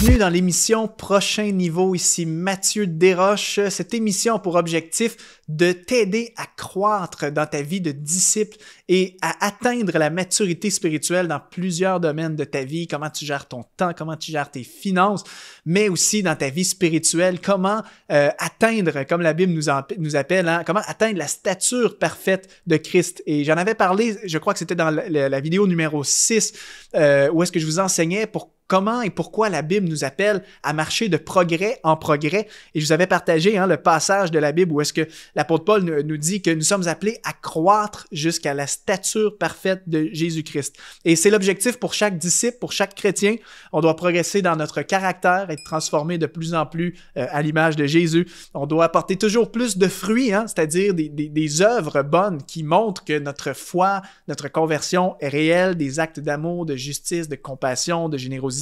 Bienvenue dans l'émission Prochain Niveau. Ici Mathieu Desroches. Cette émission a pour objectif de t'aider à croître dans ta vie de disciple et à atteindre la maturité spirituelle dans plusieurs domaines de ta vie. Comment tu gères ton temps, comment tu gères tes finances, mais aussi dans ta vie spirituelle. Comment atteindre, comme la Bible nous appelle, comment atteindre la stature parfaite de Christ. Et j'en avais parlé, je crois que c'était dans la vidéo numéro 6, où est-ce que je vous enseignais comment et pourquoi la Bible nous appelle à marcher de progrès en progrès. Et je vous avais partagé le passage de la Bible où est-ce que l'apôtre Paul nous dit que nous sommes appelés à croître jusqu'à la stature parfaite de Jésus-Christ. Et c'est l'objectif pour chaque disciple, pour chaque chrétien. On doit progresser dans notre caractère, être transformé de plus en plus à l'image de Jésus. On doit apporter toujours plus de fruits, c'est-à-dire des œuvres bonnes qui montrent que notre foi, notre conversion est réelle, des actes d'amour, de justice, de compassion, de générosité.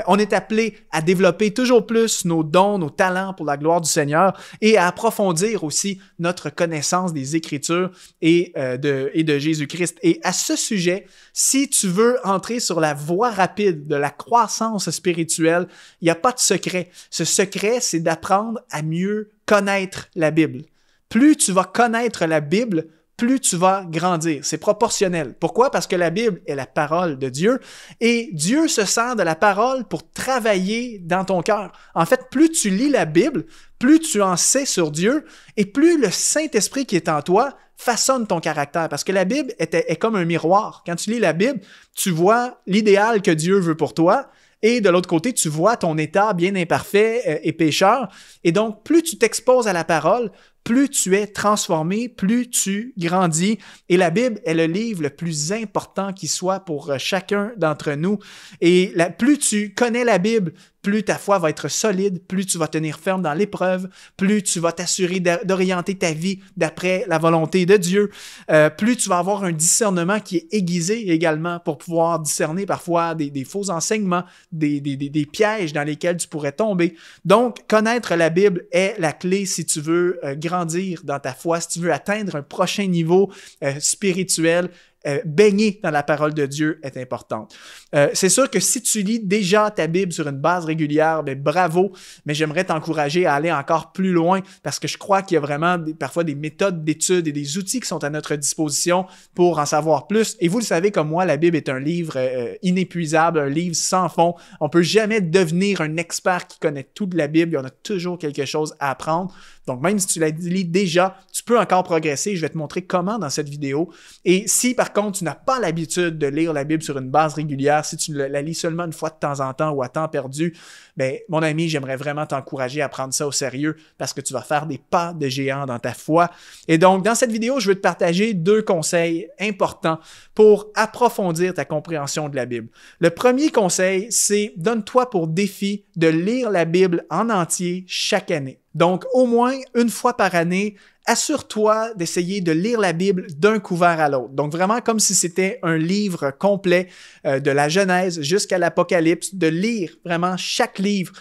On est appelé à développer toujours plus nos dons, nos talents pour la gloire du Seigneur et à approfondir aussi notre connaissance des Écritures et de Jésus-Christ. Et à ce sujet, si tu veux entrer sur la voie rapide de la croissance spirituelle, il n'y a pas de secret. Ce secret, c'est d'apprendre à mieux connaître la Bible. Plus tu vas connaître la Bible, plus tu vas grandir. C'est proportionnel. Pourquoi? Parce que la Bible est la parole de Dieu et Dieu se sert de la parole pour travailler dans ton cœur. En fait, plus tu lis la Bible, plus tu en sais sur Dieu et plus le Saint-Esprit qui est en toi façonne ton caractère. Parce que la Bible est comme un miroir. Quand tu lis la Bible, tu vois l'idéal que Dieu veut pour toi. Et de l'autre côté, tu vois ton état bien imparfait et pécheur. Et donc, plus tu t'exposes à la parole, plus tu es transformé, plus tu grandis. Et la Bible est le livre le plus important qui soit pour chacun d'entre nous. Et plus tu connais la Bible, plus ta foi va être solide, plus tu vas tenir ferme dans l'épreuve, plus tu vas t'assurer d'orienter ta vie d'après la volonté de Dieu, plus tu vas avoir un discernement qui est aiguisé également pour pouvoir discerner parfois des faux enseignements, des pièges dans lesquels tu pourrais tomber. Donc, connaître la Bible est la clé si tu veux grandir dans ta foi, si tu veux atteindre un prochain niveau spirituel. Baigner dans la parole de Dieu est importante. C'est sûr que si tu lis déjà ta Bible sur une base régulière, bravo, mais j'aimerais t'encourager à aller encore plus loin parce que je crois qu'il y a vraiment parfois des méthodes d'études et des outils qui sont à notre disposition pour en savoir plus. Et vous le savez comme moi, la Bible est un livre inépuisable, un livre sans fond. On peut jamais devenir un expert qui connaît tout de la Bible. Il y en a toujours quelque chose à apprendre. Donc, même si tu la lis déjà, tu peux encore progresser. Je vais te montrer comment dans cette vidéo. Et si, par contre, tu n'as pas l'habitude de lire la Bible sur une base régulière, si tu la lis seulement une fois de temps en temps ou à temps perdu, mon ami, j'aimerais vraiment t'encourager à prendre ça au sérieux parce que tu vas faire des pas de géant dans ta foi. Et donc, dans cette vidéo, je veux te partager 2 conseils importants pour approfondir ta compréhension de la Bible. Le premier conseil, c'est donne-toi pour défi de lire la Bible en entier chaque année. Donc, au moins une fois par année, assure-toi d'essayer de lire la Bible d'un couvert à l'autre. Donc, vraiment comme si c'était un livre complet de la Genèse jusqu'à l'Apocalypse, de lire vraiment chaque livre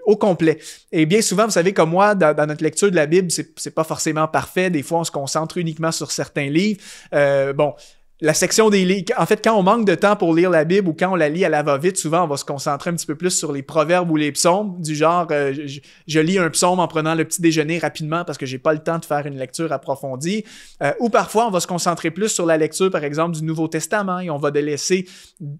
au complet. Et bien souvent, vous savez, comme moi, dans notre lecture de la Bible, c'est pas forcément parfait. Des fois, on se concentre uniquement sur certains livres. La section des livres, en fait, quand on manque de temps pour lire la Bible ou quand on la lit à la va-vite, souvent, on va se concentrer un petit peu plus sur les proverbes ou les psaumes, du genre, je lis un psaume en prenant le petit déjeuner rapidement parce que j'ai pas le temps de faire une lecture approfondie. Ou parfois, on va se concentrer plus sur la lecture, par exemple, du Nouveau Testament et on va délaisser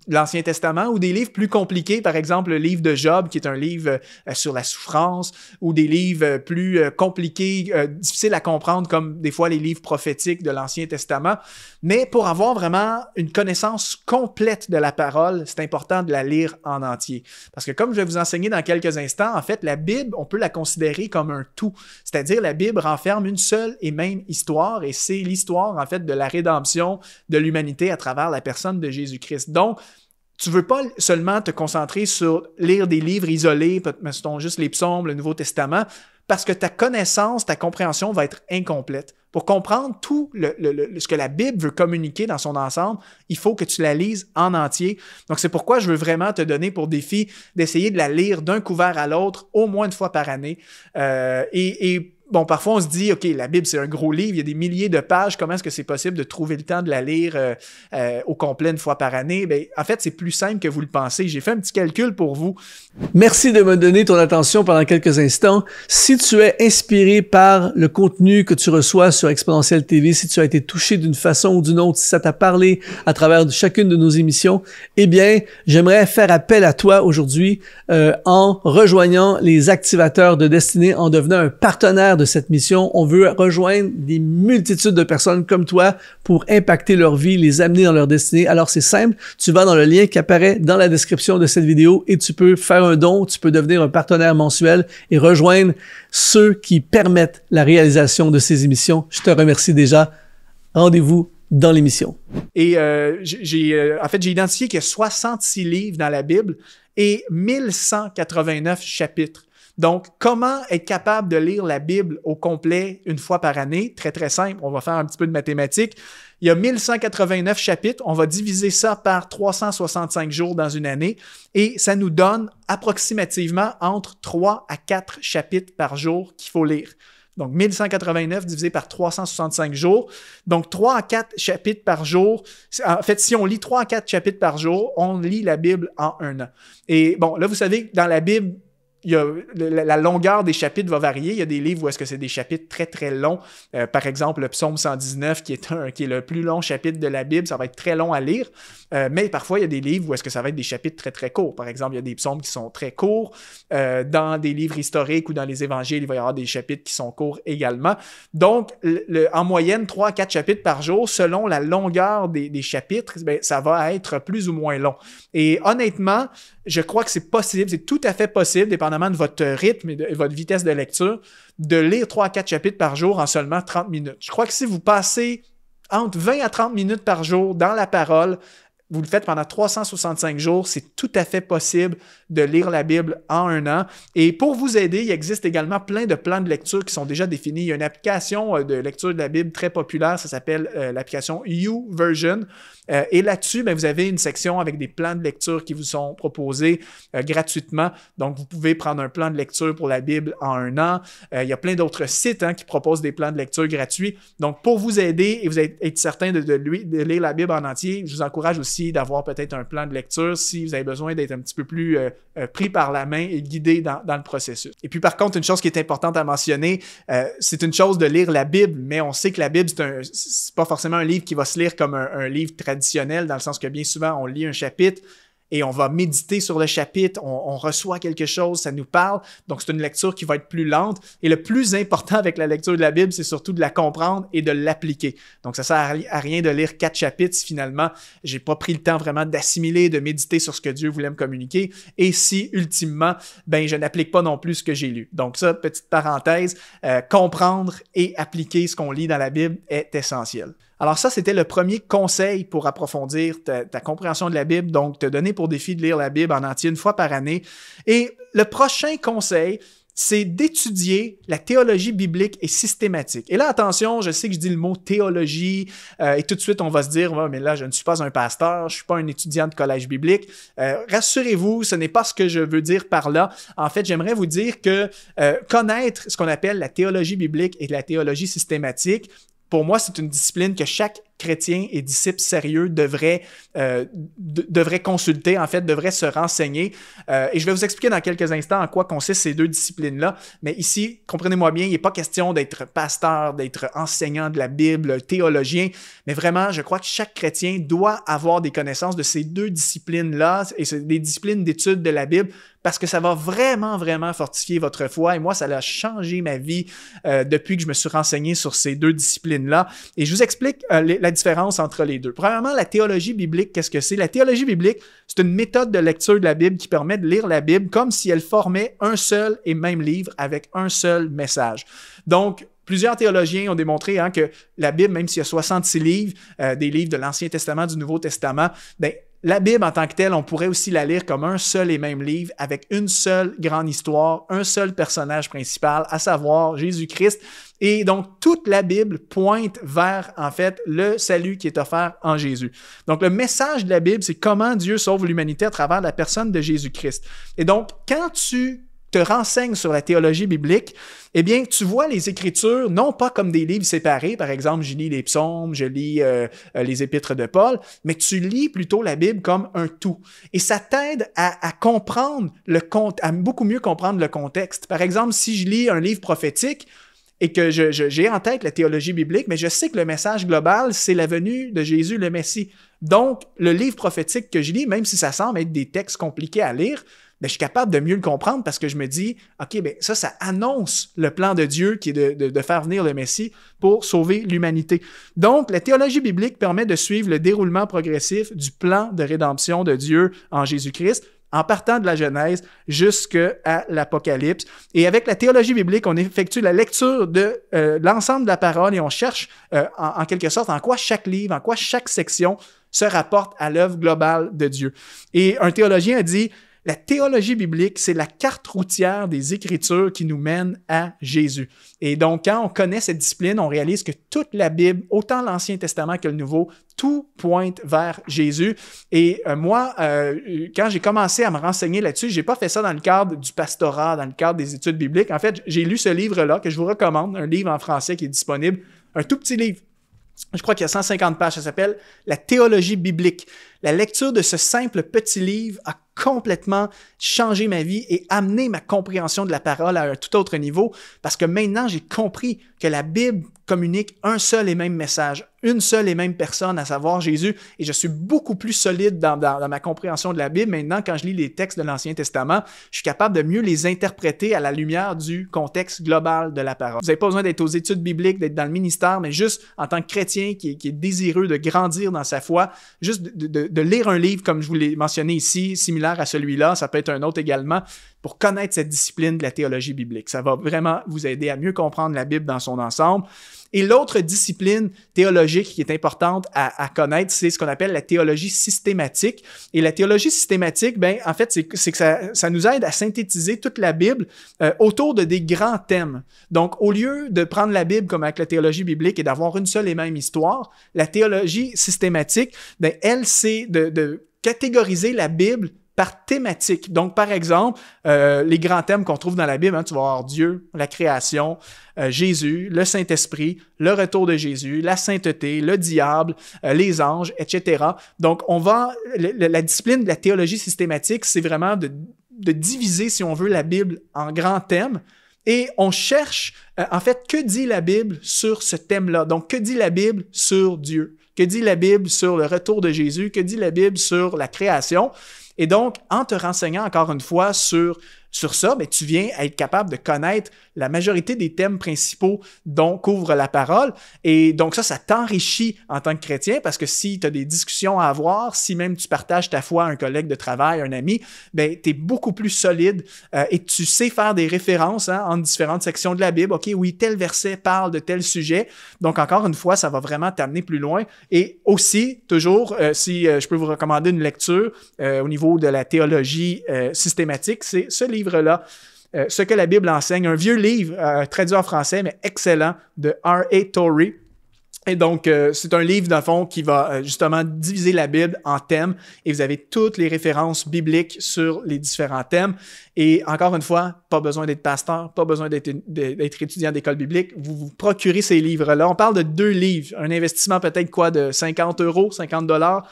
l'Ancien Testament ou des livres plus compliqués, par exemple, le livre de Job, qui est un livre sur la souffrance, ou des livres plus compliqués, difficiles à comprendre, comme des fois les livres prophétiques de l'Ancien Testament. Mais pour avoir vraiment une connaissance complète de la parole, c'est important de la lire en entier. Parce que comme je vais vous enseigner dans quelques instants, en fait, la Bible, on peut la considérer comme un tout. C'est-à-dire, la Bible renferme une seule et même histoire et c'est l'histoire, en fait, de la rédemption de l'humanité à travers la personne de Jésus-Christ. Donc, tu veux pas seulement te concentrer sur lire des livres isolés, mettons juste les psaumes, le Nouveau Testament, parce que ta connaissance, ta compréhension va être incomplète. Pour comprendre tout ce que la Bible veut communiquer dans son ensemble, il faut que tu la lises en entier. Donc, c'est pourquoi je veux vraiment te donner pour défi d'essayer de la lire d'un couvert à l'autre au moins une fois par année. bon, parfois on se dit, OK, la Bible, c'est un gros livre, il y a des milliers de pages, comment est-ce que c'est possible de trouver le temps de la lire au complet une fois par année? Bien, en fait, c'est plus simple que vous le pensez. J'ai fait un petit calcul pour vous. Merci de me donner ton attention pendant quelques instants. Si tu es inspiré par le contenu que tu reçois sur Exponentiel TV, si tu as été touché d'une façon ou d'une autre, si ça t'a parlé à travers chacune de nos émissions, eh bien, j'aimerais faire appel à toi aujourd'hui en rejoignant les activateurs de destinée, en devenant un partenaire de cette mission. On veut rejoindre des multitudes de personnes comme toi pour impacter leur vie, les amener dans leur destinée. Alors, c'est simple. Tu vas dans le lien qui apparaît dans la description de cette vidéo et tu peux faire un don, tu peux devenir un partenaire mensuel et rejoindre ceux qui permettent la réalisation de ces émissions. Je te remercie déjà. Rendez-vous dans l'émission. Et en fait, j'ai identifié qu'il y a 66 livres dans la Bible et 1189 chapitres. Donc, comment être capable de lire la Bible au complet une fois par année? Très, très simple. On va faire un petit peu de mathématiques. Il y a 1189 chapitres. On va diviser ça par 365 jours dans une année et ça nous donne approximativement entre 3 à 4 chapitres par jour qu'il faut lire. Donc, 1189 divisé par 365 jours. Donc, 3 à 4 chapitres par jour. En fait, si on lit 3 à 4 chapitres par jour, on lit la Bible en un an. Et bon, là, vous savez que dans la Bible, la longueur des chapitres va varier. Il y a des livres où est-ce que c'est des chapitres très, très longs. Par exemple, le psaume 119, qui est le plus long chapitre de la Bible, ça va être très long à lire. Mais parfois, il y a des livres où est-ce que ça va être des chapitres très, très courts. Par exemple, il y a des psaumes qui sont très courts. Dans des livres historiques ou dans les évangiles, il va y avoir des chapitres qui sont courts également. Donc, en moyenne, 3 à 4 chapitres par jour, selon la longueur des chapitres, bien, ça va être plus ou moins long. Et honnêtement, je crois que c'est possible, c'est tout à fait possible, dépendamment de votre rythme et de votre vitesse de lecture, de lire 3 à 4 chapitres par jour en seulement 30 minutes. Je crois que si vous passez entre 20 à 30 minutes par jour dans la parole, vous le faites pendant 365 jours, c'est tout à fait possible de lire la Bible en un an. Et pour vous aider, il existe également plein de plans de lecture qui sont déjà définis. Il y a une application de lecture de la Bible très populaire, ça s'appelle l'application YouVersion. Et là-dessus, bien, vous avez une section avec des plans de lecture qui vous sont proposés gratuitement. Donc, vous pouvez prendre un plan de lecture pour la Bible en un an. Il y a plein d'autres sites qui proposent des plans de lecture gratuits. Donc, pour vous aider et vous être certain de lire la Bible en entier, je vous encourage aussi d'avoir peut-être un plan de lecture si vous avez besoin d'être un petit peu plus pris par la main et guidé dans le processus. Et puis par contre, une chose qui est importante à mentionner, c'est une chose de lire la Bible, mais on sait que la Bible, c'est pas forcément un livre qui va se lire comme un livre traditionnel, dans le sens que bien souvent, on lit un chapitre, et on va méditer sur le chapitre, on reçoit quelque chose, ça nous parle. Donc, c'est une lecture qui va être plus lente. Et le plus important avec la lecture de la Bible, c'est surtout de la comprendre et de l'appliquer. Donc, ça sert à rien de lire 4 chapitres si finalement, j'ai pas pris le temps vraiment d'assimiler, de méditer sur ce que Dieu voulait me communiquer. Et si, ultimement, ben, je n'applique pas non plus ce que j'ai lu. Donc, ça, petite parenthèse, comprendre et appliquer ce qu'on lit dans la Bible est essentiel. Alors ça, c'était le premier conseil pour approfondir ta compréhension de la Bible, donc te donner pour défi de lire la Bible en entier une fois par année. Et le prochain conseil, c'est d'étudier la théologie biblique et systématique. Et là, attention, je sais que je dis le mot théologie et tout de suite, on va se dire « mais là, je ne suis pas un pasteur, je ne suis pas un étudiant de collège biblique. » Rassurez-vous, ce n'est pas ce que je veux dire par là. En fait, j'aimerais vous dire que connaître ce qu'on appelle la théologie biblique et la théologie systématique, pour moi, c'est une discipline que chaque chrétien et disciple sérieux devrait consulter, en fait, devrait se renseigner. Et je vais vous expliquer dans quelques instants en quoi consistent ces deux disciplines-là. Mais ici, comprenez-moi bien, il n'est pas question d'être pasteur, d'être enseignant de la Bible, théologien, mais vraiment, je crois que chaque chrétien doit avoir des connaissances de ces deux disciplines-là, et c'est des disciplines d'étude de la Bible, parce que ça va vraiment, vraiment fortifier votre foi. Et moi, ça a changé ma vie depuis que je me suis renseigné sur ces deux disciplines-là. Et je vous explique la différence entre les deux. Premièrement, la théologie biblique, qu'est-ce que c'est? La théologie biblique, c'est une méthode de lecture de la Bible qui permet de lire la Bible comme si elle formait un seul et même livre avec un seul message. Donc, plusieurs théologiens ont démontré que la Bible, même s'il y a 66 livres, des livres de l'Ancien Testament, du Nouveau Testament, bien, la Bible en tant que telle, on pourrait aussi la lire comme un seul et même livre avec une seule grande histoire, un seul personnage principal, à savoir Jésus-Christ. Et donc, toute la Bible pointe vers, en fait, le salut qui est offert en Jésus. Donc, le message de la Bible, c'est comment Dieu sauve l'humanité à travers la personne de Jésus-Christ. Et donc, quand tu te renseignes sur la théologie biblique, eh bien, tu vois les Écritures non pas comme des livres séparés. Par exemple, je lis les psaumes, je lis les épîtres de Paul, mais tu lis plutôt la Bible comme un tout. Et ça t'aide à comprendre à beaucoup mieux comprendre le contexte. Par exemple, si je lis un livre prophétique, et que j'ai en tête la théologie biblique, mais je sais que le message global, c'est la venue de Jésus le Messie. Donc, le livre prophétique que je lis, même si ça semble être des textes compliqués à lire, ben, je suis capable de mieux le comprendre parce que je me dis, OK, ben, ça annonce le plan de Dieu qui est de faire venir le Messie pour sauver l'humanité. Donc, la théologie biblique permet de suivre le déroulement progressif du plan de rédemption de Dieu en Jésus-Christ, en partant de la Genèse jusqu'à l'Apocalypse. Et avec la théologie biblique, on effectue la lecture de l'ensemble de la parole et on cherche en quelque sorte en quoi chaque livre, en quoi chaque section se rapporte à l'œuvre globale de Dieu. Et un théologien a dit, la théologie biblique, c'est la carte routière des Écritures qui nous mène à Jésus. Et donc, quand on connaît cette discipline, on réalise que toute la Bible, autant l'Ancien Testament que le Nouveau, tout pointe vers Jésus. Et moi, quand j'ai commencé à me renseigner là-dessus, j'ai pas fait ça dans le cadre du pastorat, dans le cadre des études bibliques. En fait, j'ai lu ce livre-là que je vous recommande, un livre en français qui est disponible, un tout petit livre. Je crois qu'il y a 150 pages. Ça s'appelle « La théologie biblique ». La lecture de ce simple petit livre a complètement changé ma vie et amené ma compréhension de la parole à un tout autre niveau parce que maintenant, j'ai compris que la Bible communique un seul et même message, une seule et même personne, à savoir Jésus. Et je suis beaucoup plus solide dans ma compréhension de la Bible. Maintenant, quand je lis les textes de l'Ancien Testament, je suis capable de mieux les interpréter à la lumière du contexte global de la parole. Vous n'avez pas besoin d'être aux études bibliques, d'être dans le ministère, mais juste en tant que chrétien qui est désireux de grandir dans sa foi, juste de lire un livre, comme je vous l'ai mentionné ici, similaire à celui-là, ça peut être un autre également, pour connaître cette discipline de la théologie biblique. Ça va vraiment vous aider à mieux comprendre la Bible dans son ensemble. Et l'autre discipline théologique qui est importante à connaître, c'est ce qu'on appelle la théologie systématique. Et la théologie systématique, ben en fait, c'est que ça nous aide à synthétiser toute la Bible autour de des grands thèmes. Donc, au lieu de prendre la Bible comme avec la théologie biblique et d'avoir une seule et même histoire, la théologie systématique, ben elle, c'est de catégoriser la Bible par thématique. Donc, par exemple, les grands thèmes qu'on trouve dans la Bible, tu vas avoir Dieu, la création, Jésus, le Saint-Esprit, le retour de Jésus, la sainteté, le diable, les anges, etc. Donc, la discipline de la théologie systématique, c'est vraiment de diviser, si on veut, la Bible en grands thèmes. Et on cherche, en fait, que dit la Bible sur ce thème-là? Donc, que dit la Bible sur Dieu? Que dit la Bible sur le retour de Jésus? Que dit la Bible sur la création? Et donc, en te renseignant encore une fois sur ça, ben, tu viens à être capable de connaître la majorité des thèmes principaux dont couvre la parole. Et donc ça t'enrichit en tant que chrétien parce que si tu as des discussions à avoir, si même tu partages ta foi à un collègue de travail, un ami, ben, tu es beaucoup plus solide et tu sais faire des références entre différentes sections de la Bible. OK, oui, tel verset parle de tel sujet. Donc, encore une fois, ça va vraiment t'amener plus loin. Et aussi, toujours, si je peux vous recommander une lecture au niveau de la théologie systématique, c'est ce livre-là, Ce que la Bible enseigne, un vieux livre traduit en français, mais excellent, de R.A. Torrey. Et donc, c'est un livre, dans le fond, qui va justement diviser la Bible en thèmes et vous avez toutes les références bibliques sur les différents thèmes. Et encore une fois, pas besoin d'être pasteur, pas besoin d'être étudiant d'école biblique. Vous procurez ces livres-là. On parle de 2 livres, un investissement peut-être de 50 €, 50 $.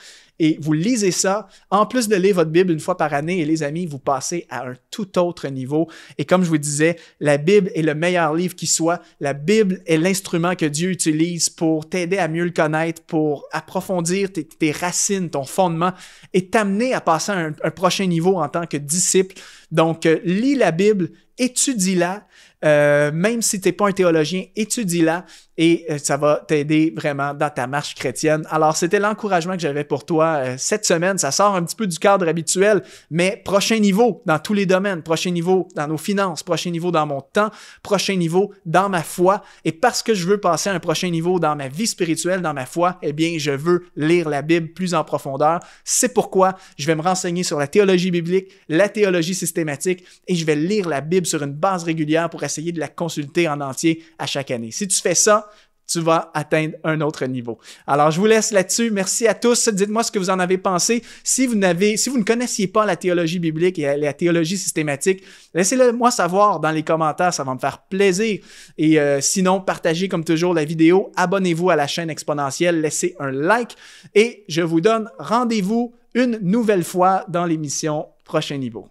Et vous lisez ça, en plus de lire votre Bible une fois par année, et les amis, vous passez à un tout autre niveau. Et comme je vous disais, la Bible est le meilleur livre qui soit. La Bible est l'instrument que Dieu utilise pour t'aider à mieux le connaître, pour approfondir tes racines, ton fondement, et t'amener à passer à un prochain niveau en tant que disciple. Donc, lis la Bible, étudie-la. Même si tu n'es pas un théologien, étudie-la et ça va t'aider vraiment dans ta marche chrétienne. Alors, c'était l'encouragement que j'avais pour toi cette semaine. Ça sort un petit peu du cadre habituel, mais prochain niveau dans tous les domaines, prochain niveau dans nos finances, prochain niveau dans mon temps, prochain niveau dans ma foi. Et parce que je veux passer à un prochain niveau dans ma vie spirituelle, dans ma foi, eh bien, je veux lire la Bible plus en profondeur. C'est pourquoi je vais me renseigner sur la théologie biblique, la théologie systématique et je vais lire la Bible sur une base régulière pour essayer de la consulter en entier à chaque année. Si tu fais ça, tu vas atteindre un autre niveau. Alors, je vous laisse là-dessus. Merci à tous. Dites-moi ce que vous en avez pensé. Si vous ne connaissiez pas la théologie biblique et la théologie systématique, laissez-le moi savoir dans les commentaires. Ça va me faire plaisir. Et sinon, partagez comme toujours la vidéo. Abonnez-vous à la chaîne exponentielle. Laissez un like. Et je vous donne rendez-vous une nouvelle fois dans l'émission Prochain Niveau.